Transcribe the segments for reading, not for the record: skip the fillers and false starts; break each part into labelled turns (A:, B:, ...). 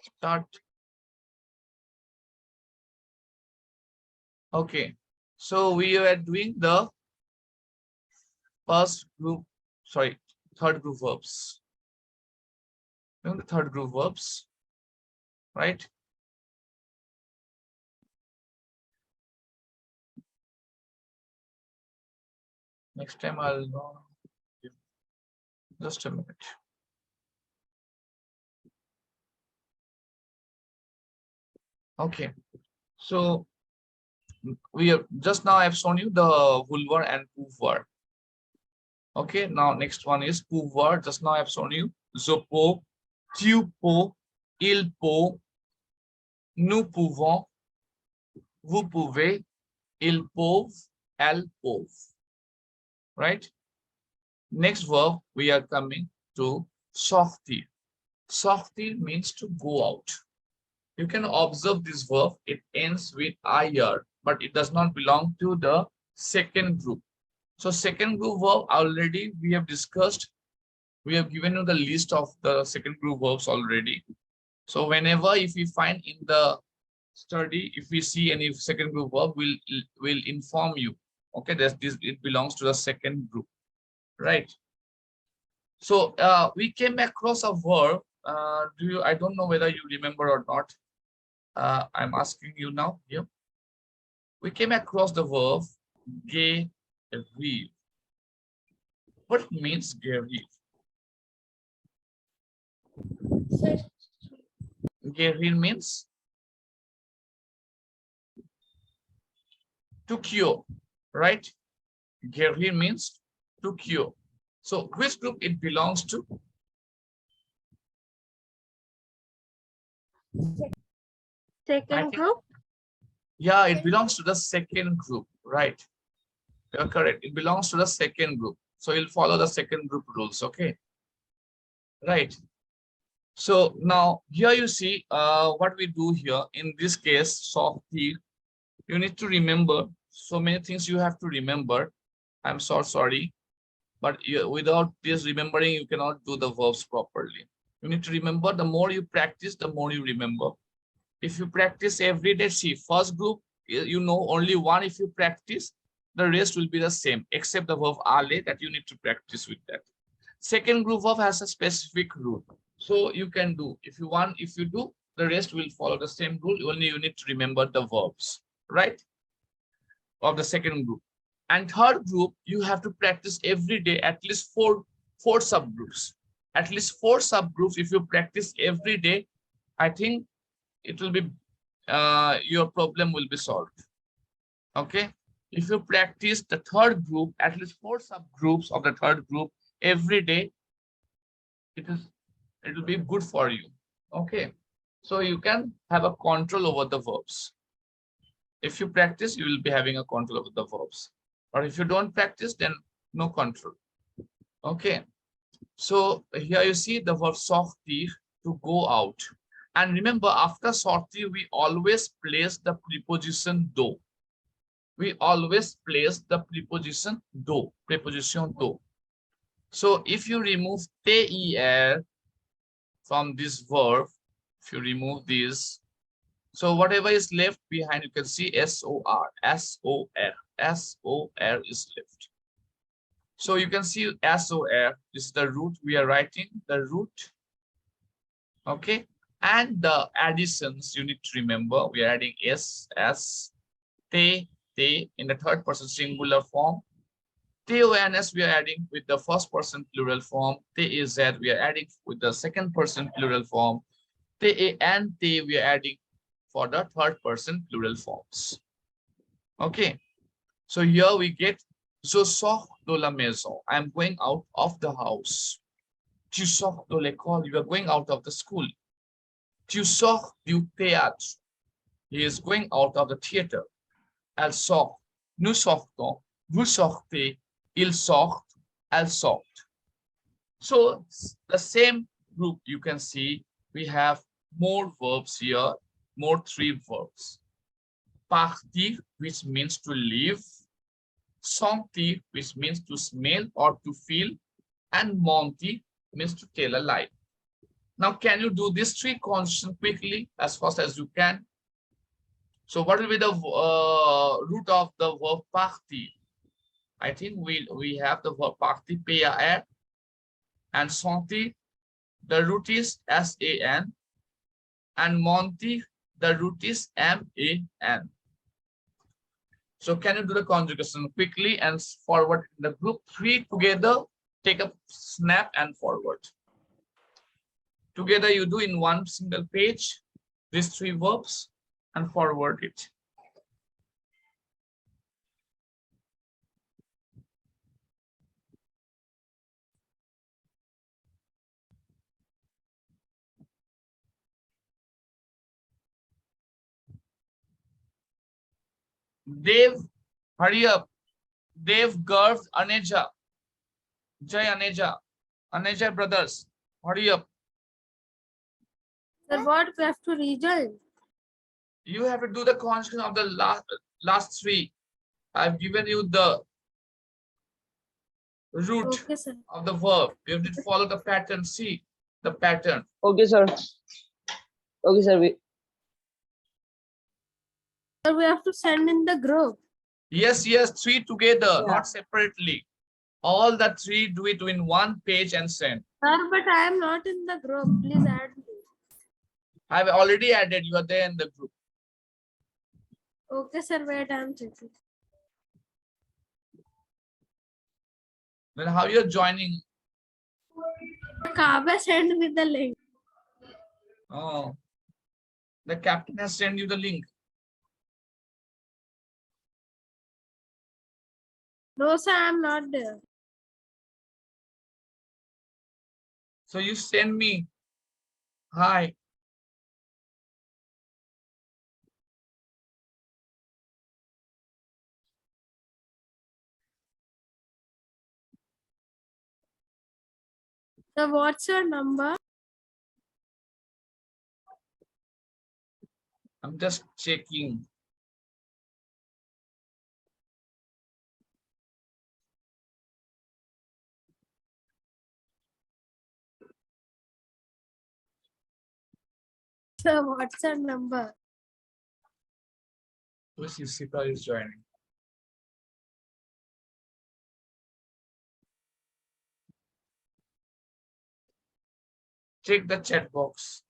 A: Start. Okay. So we are doing the first group, sorry, third group verbs. Doing the third group verbs, right? Next time I'll just a minute. Okay. So we have just now I've shown you the vulvar and pouvoir. Okay, now next one is pouvoir. Just now I've shown you je peux, tu peux, il peut, nous pouvons, vous pouvez, ils peuvent, elles peuvent. Right? Next verb we are coming to sortir. Sortir means to go out. You can observe this verb. It ends with ir, but it does not belong to the second group. So second group verb already we have discussed. We have given you the list of the second group verbs already. So whenever if we find in the study, if we see any second group verb, we'll inform you. Okay, this it belongs to the second group, right? So we came across a verb. I don't know whether you remember or not. I'm asking you now here. We came across the verb guérir. What means guérir? Guérir means to cure, right? Guérir means to cure. So which group it belongs to?
B: Second group?
A: Yeah, it belongs to the second group, right? You're correct. It belongs to the second group. So you'll follow the second group rules, okay? Right. So now here you see what we do here. In this case, sortir, you need to remember so many things you have to remember. I'm so sorry, but without this remembering, you cannot do the verbs properly. You need to remember, the more you practice, the more you remember. If you practice every day, see, first group, you know only one. If you practice, the rest will be the same, except the verb ale that you need to practice with that. Second group verb has a specific rule. So you can do, if you want, if you do, the rest will follow the same rule. Only you need to remember the verbs, right? Of the second group. And third group, you have to practice every day at least four subgroups. At least 4 subgroups. If you practice every day, I think it will be your problem will be solved. Okay, if you practice the third group, at least 4 subgroups of the third group every day, it will be good for you. Okay, so you can have a control over the verbs. If you practice, you will be having a control over the verbs. Or if you don't practice, then no control. Okay, so here you see the verb sortir, to go out. And remember, after sortir, we always place the preposition do. We always place the preposition do. Preposition do. So if you remove ter from this verb, if you remove this, so whatever is left behind, you can see SOR, SOR, SOR is left. So you can see SOR, this is the root we are writing, the root. Okay, and the additions you need to remember, we are adding S, S, T, T in the third person singular form. TONS we are adding with the first person plural form. TAZ we are adding with the second person plural form. TANT we are adding for the third person plural forms. Okay, so here we get je sors de la maison. I am going out of the house. Tu sors de l'école. You are going out of the school. Tu sors du théâtre. He is going out of the theater. Elle sort. Nous sortons. Vous sortez. Ils sortent. Elles sortent. So the same group, you can see we have more verbs here, more 3 verbs. Partir, which means to leave. Sentir, which means to smell or to feel. And mentir means to tell a lie. Now, can you do these three conjunctions quickly as fast as you can? So what will be the root of the verb partir? I think we have the verb partir PAR and sentir. The root is SAN, and mentir, the root is MAN. So can you do the conjugation quickly and forward in the group? Three together, take a snap and forward. Together you do in one single page, these three verbs, and forward it. Dev, hurry up. Dev, Garv, Aneja. Jai Aneja. Aneja brothers, hurry up.
B: Sir, what we have to rejoin?
A: You have to do the conjugation of the last three. I've given you the root
B: Okay, sir.
A: of the verb. You have to follow the pattern. See the pattern.
C: Okay, sir. Okay, sir.
B: Sir, we have to send in the group.
A: Yes, three together,
C: Yeah.
A: not separately. All the three do it in one page and send.
B: Sir, but I am not in the group. Please add me.
A: I've already added. You are there in the group.
B: Okay, sir. Wait, I am checking.
A: Then how you're joining?
B: Kabe send me the link.
A: Oh, the captain has sent you the link.
B: No, sir, I am not there.
A: So you send me. Hi.
B: So what's your number?
A: I'm just checking.
B: Sir, what's your number?
A: Who's Yusita is joining? Check the chat box.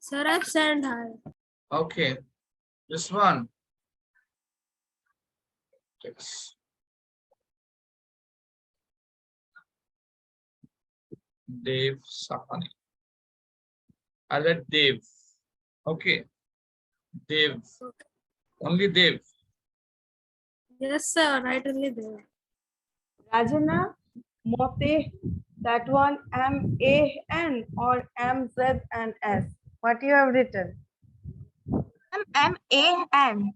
B: Sir, I've sent her.
A: Okay, this one. Yes. Dev Sahani. I read Dev. Okay, Dev. Only Dev.
B: Yes, sir. Right only there.
C: Rajana, Mote, that one MAN or MZ and S. What you have written?
D: MAN.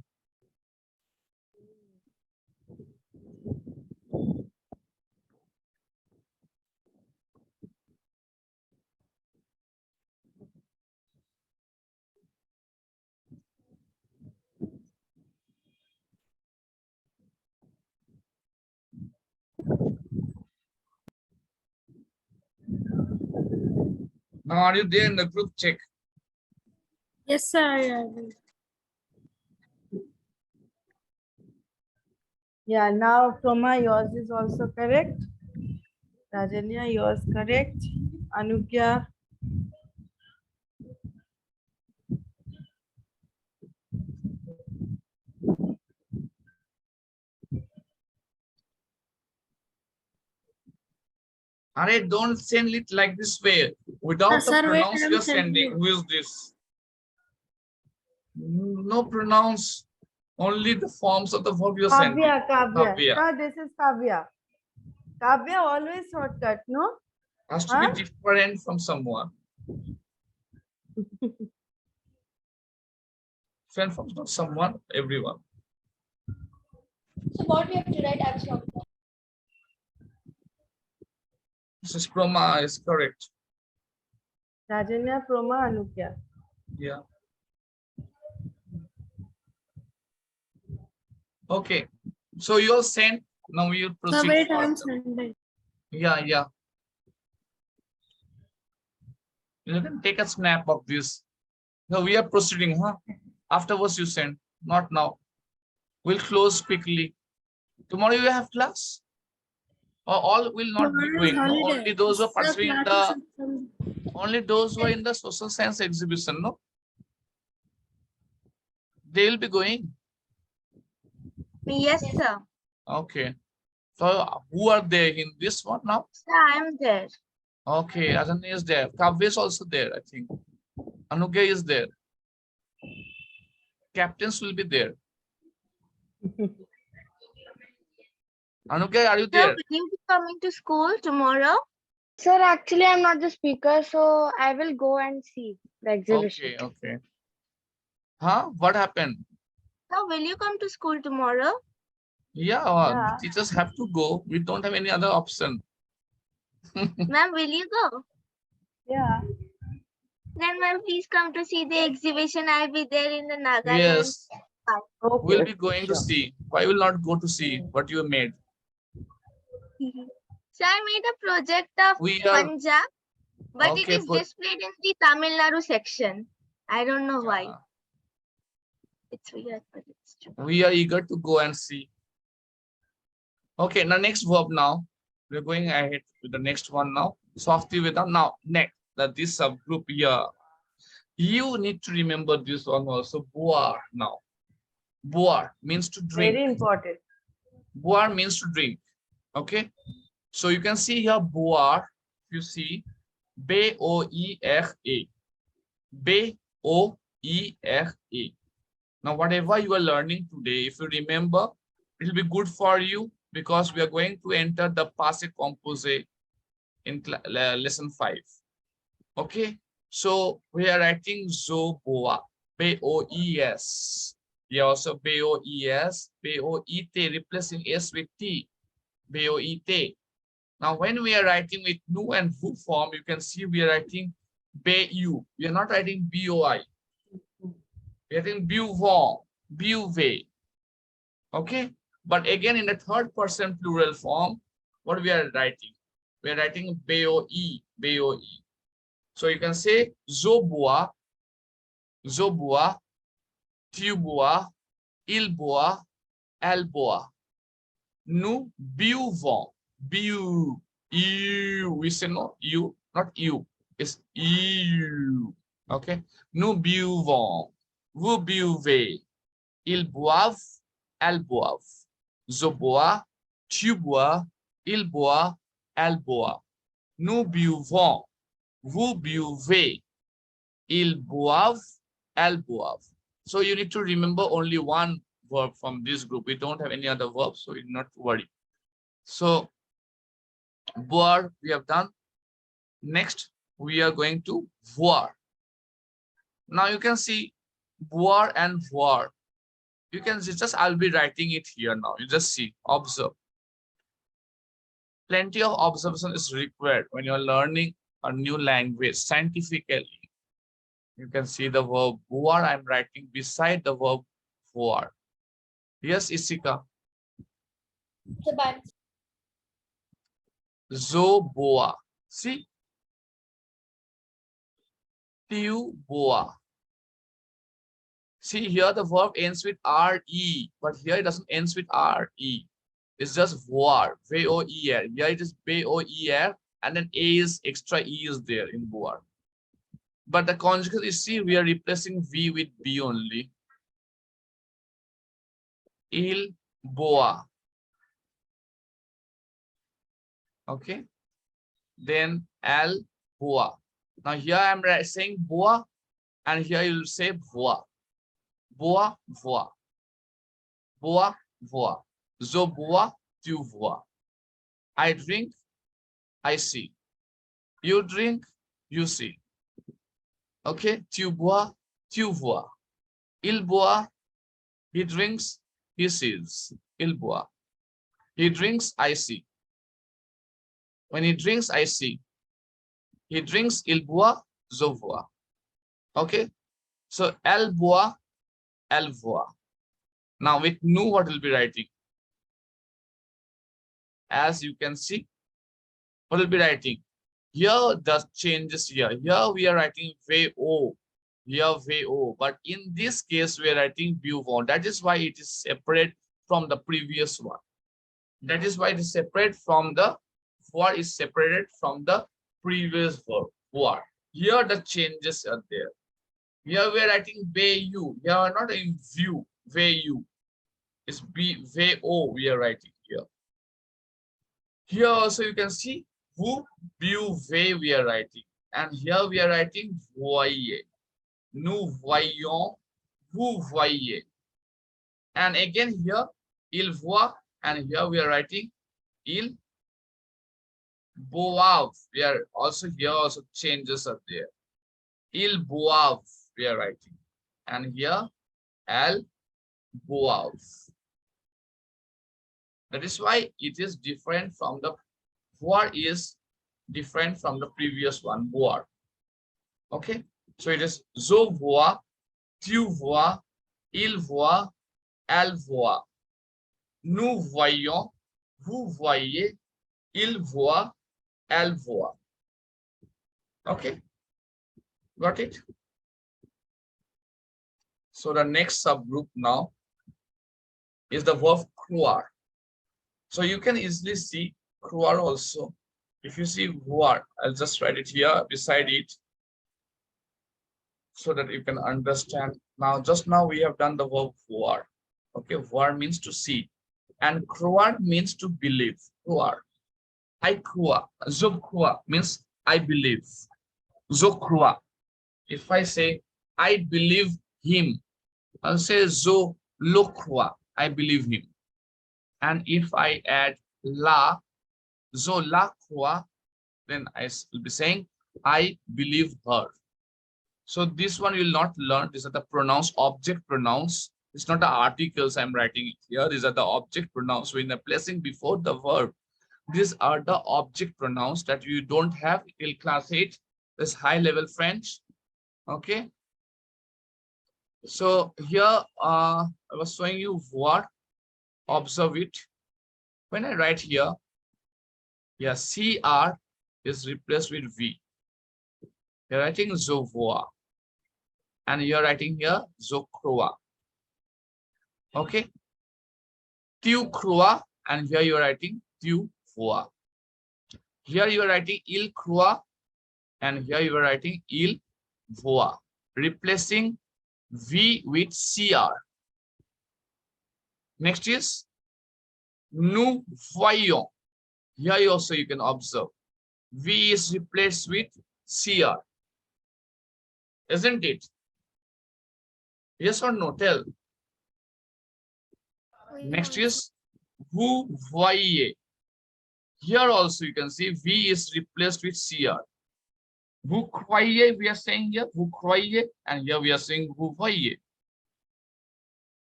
A: Now are you there in the group? Check.
B: Yes, sir. I agree.
C: Yeah, now Toma, yours is also correct. Rajanya, yours correct. Anugya.
A: Are don't send it like this way. Without the
B: Sir, wait,
A: pronounce
B: I'm
A: you're
B: sending
A: sending.
B: you.
A: Who is this? No pronounce. Only the forms of the verb you're sending.
C: Kavya.
A: Kavya.
C: No, this is Kavya. Kavya always shortcut, no?
A: Has to be different from someone. Different from not someone, everyone.
D: So what we have to write action?
A: This is Proma is correct.
C: Rajanya, Proma, Anukya.
A: Yeah. Okay. So you're sent. Now we will
B: Sir,
A: proceed
B: wait, I
A: further.
B: am sending.
A: Yeah, yeah. You can take a snap of this. No, we are proceeding, huh? Afterwards you send. Not now. We'll close quickly. Tomorrow you have class? Or all will not be
B: Tomorrow is
A: going. No,
B: holiday.
A: only those who are
B: Sir,
A: participating in
B: classes
A: the
B: are-
A: only those who are in the social science exhibition, no? They will be going.
D: Yes, sir.
A: Okay. So who are there in this one now?
D: Sir, I am there.
A: Okay, Ajani is there. Kavya is also there, I think. Anuge is there. Captains will be there. Anuge, are you
D: Sir,
A: there?
D: will you be coming to school tomorrow?
E: Sir, actually, I'm not the speaker, so I will go and see the exhibition.
A: Okay, okay. Huh? What happened?
D: Sir, will you come to school tomorrow?
A: Yeah,
C: Yeah.
A: the teachers have to go. We don't have any other option.
D: Ma'am, will you go?
C: Yeah.
D: Then ma'am, please come to see the exhibition. I'll be there in the Nagaland.
A: Yes,
C: Okay.
A: we'll be going to
C: sure.
A: see. Why will not go to see what you made?
D: So I made a project of
A: We are
D: Punjab, but it
A: okay
D: is
A: for
D: displayed in the Tamil Nadu section. I don't know why. It's weird, but it's true.
A: we are eager to go and see. Okay, now next verb now. We're going ahead with the next one now. Softy with now next that this subgroup here. You need to remember this one also. Boar now. Boar means to drink.
C: Very important.
A: Boar means to drink. Okay. So you can see here boar. You see B-O-E-R-A. B-O-E-R-A. Now, whatever you are learning today, if you remember, it will be good for you because we are going to enter the passé composé in lesson 5. Okay. So we are writing zo boa. B-O-E-S. Here also B-O-E-S. B-O-E-T, replacing S with T. B-O-E-T. Now, when we are writing with nu and vu form, you can see we are writing B-U. We are not writing B-O-I. We are writing bu-von, bu-ve. Okay. But again, in the third person plural form, what we are writing? We are writing B-O-E, B-O-E. So you can say zoboa, zoboa, tuboa, ilboa, alboa. Nu biuvon, biu, you. We say no, you, not you. It's you. Okay. Nu biuvon, vous buvez, ils boivent, elles boivent. Zoboa, tu bois, il boit, elle boit. Nous buvons, vous buvez, ils boivent, elles boivent. So you need to remember only one verb from this group. We don't have any other verbs, so you not worry. So boire we have done. Next, we are going to voir. Now you can see boire and voir. You can just, I'll be writing it here now. You just see, observe. Plenty of observation is required when you're learning a new language scientifically. You can see the verb boire I'm writing beside the verb voir. Yes, Isika. Zoboa. See? Boa. See here the verb ends with R-E, but here it doesn't ends with R-E. It's just voir, V-O-E-R. Here it is B-O-E-R, and then A is extra E is there in voir. But the conjugate, you see, we are replacing V with B only. Il boa. Okay. Then al boa. Now here I'm saying boa, and here you'll say voa. Boa, voa. Boa, voa. Je bois, tu vois. I drink, I see. You drink, you see. Okay, tu bois, tu vois. Il boit, he drinks, he sees. Il boit. He drinks, I see. When he drinks, I see. He drinks, il boit, je vois. Okay. So elle boit, elle voit. Now with nous, what will be writing? As you can see, what will be writing? Here the changes here. Here we are writing VO. Here VO. But in this case, we are writing buvon. That is why it is separate from the previous one. That is why it is separate from the word is separated from the previous verb. Word. Here the changes are there. Here we are writing VU. Here are not in view. VU. It's VO we are writing here. Here also you can see vous, bu, ve we are writing. And here we are writing voyez. Nous voyons, vous voyez. And again here, il voit. And here we are writing il boive. We are also here also changes are there. Il boive we are writing. And here elle boive. That is why it is different from the word is different from the previous one word. Okay, so it is je vois, tu vois, il voit, elle voit. Nous voyons, vous voyez, il voit, elle voit. Okay, got it? So the next subgroup now is the verb croire. So you can easily see croire also. If you see voir, I'll just write it here beside it so that you can understand. Now, just now we have done the verb voir. Okay, voir means to see. And croire means to believe. Croire. I crois. Je crois means I believe. Je crois. If I say I believe him, I'll say je le crois. I believe him. And if I add la, je la crois, then I will be saying I believe her. So this one you will not learn. These are the pronouns, object pronouns. It's not the articles I'm writing here. These are the object pronouns. When I'm placing before the verb, these are the object pronouns that you don't have till class 8. This high level French. Okay. So here I was showing you what. Observe it. When I write here, yeah, CR is replaced with V. You're writing je vois. And you're writing here je crois. Okay. Tu crois, and here you're writing tu vois. Here you are writing il croit, and here you are writing il voit. Replacing V with CR. Next is nous voyons. Here also you can observe. V is replaced with CR. Isn't it? Yes or no? Tell. Next is vous voyez. Here also you can see V is replaced with CR. Vous croyez, we are saying here, vous croyez, and here we are saying vous voyez.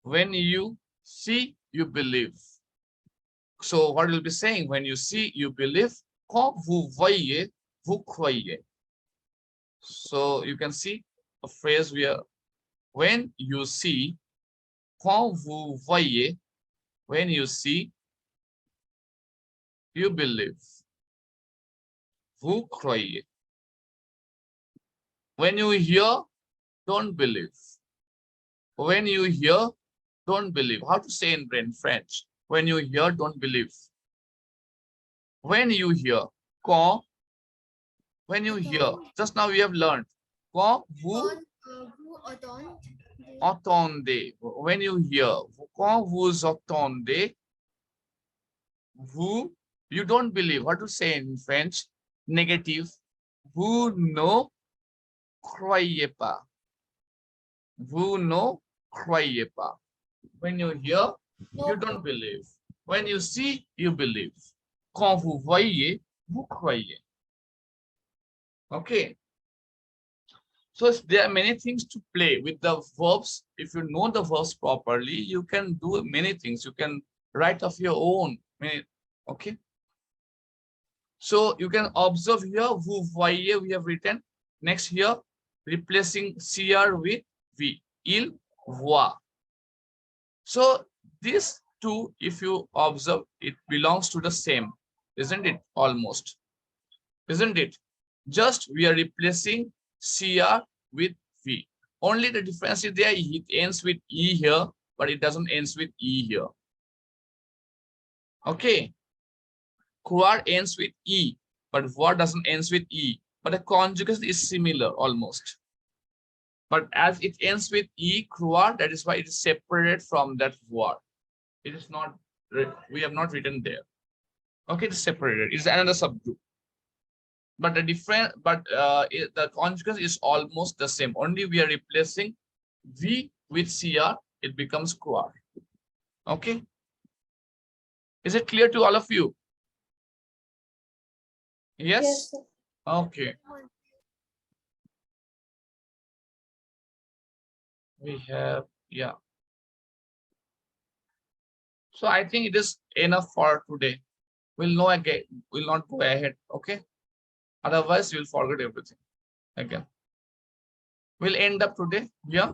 A: When you see, you believe. So what we'll be saying, when you see, you believe. Quand vous voyez, vous croyez. So you can see a phrase where when you see, quand vous voyez, when you see, you believe. Vous croyez. When you hear, don't believe. When you hear, don't believe. How to say in French? When you hear, don't believe. When you hear, quand, when you hear, just now we have learned. Quand vous entendez. When you hear, quand vous entendez, vous, you don't believe. What to say in French? Negative. Vous ne croyez pas. Vous ne croyez pas. When you hear, you don't believe. When you see, you believe. Quand vous voyez, vous croyez. Okay. So there are many things to play with the verbs. If you know the verbs properly, you can do many things. You can write of your own. Okay. So you can observe here vous voyez we have written. Next here, replacing CR with V. Il voit. So these two, if you observe, it belongs to the same, isn't it? Almost, isn't it? Just we are replacing CR with V. Only the difference is there, it ends with E here, but it doesn't end with E here. Okay. Croire ends with E, but voir doesn't end with E. But the conjugation is similar almost. But as it ends with E, croire, that is why it is separated from that voir. It is not, we have not written there. Okay, it's separated. It's another subgroup. But the the conjugation is almost the same. Only we are replacing V with CR. It becomes croire. Okay. Is it clear to all of you? Yes.
B: Yes, sir.
A: Okay. We have, yeah. So I think it is enough for today. We'll know again. We'll not go ahead. Okay. Otherwise, you'll forget everything again. We'll end up today. Yeah.